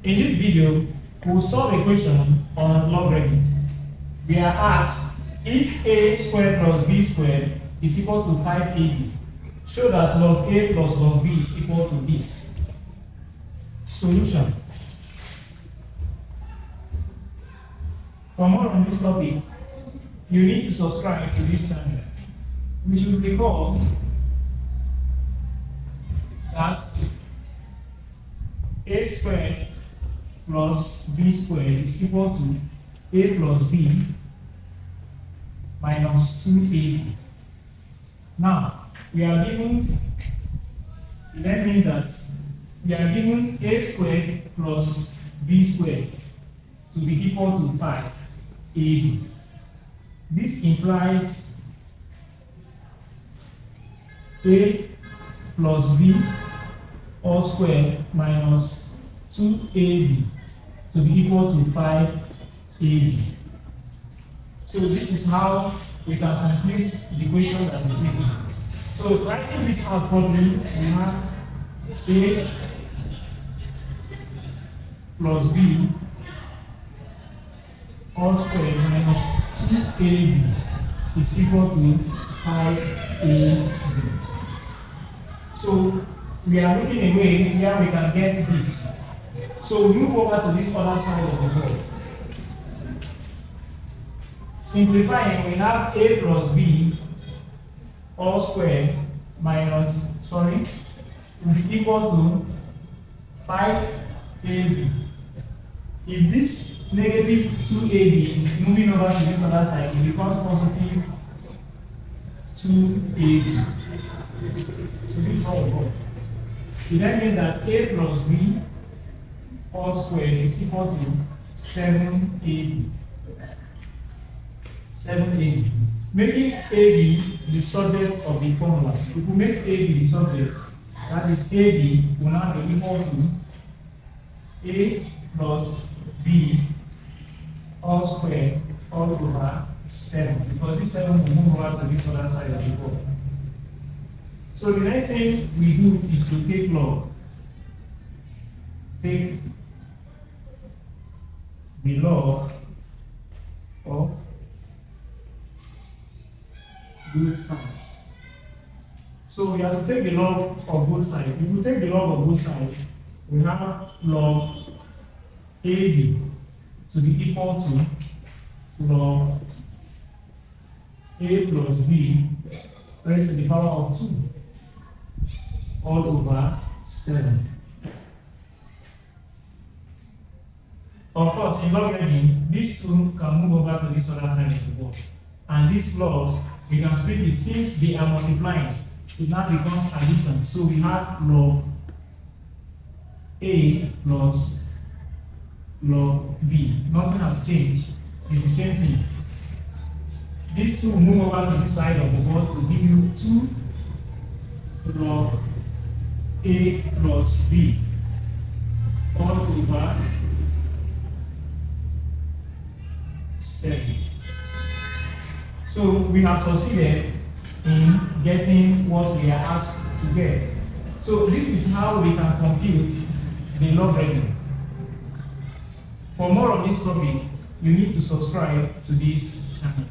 In this video, we'll solve a question on logarithm. We are asked if a squared plus b squared is equal to 5ab, show that log a plus log b is equal to this. Solution. For more on this topic, you need to subscribe to this channel. We should recall that a squared plus b squared is equal to a plus b minus 2ab. Now, that means that we are given a squared plus b squared to be equal to 5ab. This implies a plus b all squared minus 2ab to be equal to 5ab. So this is how we can complete the equation that is given. So writing this out properly, we have a plus b all squared minus 2ab is equal to 5ab. So we are looking away where we can get this. So we move over to this other side of the board. Simplifying, we have a plus b all squared minus, will be equal to 5ab. If this negative 2ab is moving over to this other side, it becomes positive 2ab. So this is how we go. It then means that a plus b all squared is equal to 7ab. 7ab. Making ab the subject of the formula. If we make ab the subject, that is ab will now be equal to a plus b all squared all over 7, because this 7 will move over to this other side of the board. So the next thing we do is to take log. Take the log of both sides. So we have to take the log of both sides. If we take the log of both sides, we have log AB to be equal to log A plus B raised to the power of 2 all over 7. Of course, in logarithm, these two can move over to this other side of the board. And this log, we can split it since they are multiplying. It now becomes addition. So we have log A plus log B. Nothing has changed. It's the same thing. These two move over to this side of the board to give you 2 log A plus B all over 7. So we have succeeded in getting what we are asked to get. So this is how we can compute the logarithm. For more on this topic, you need to subscribe to this channel.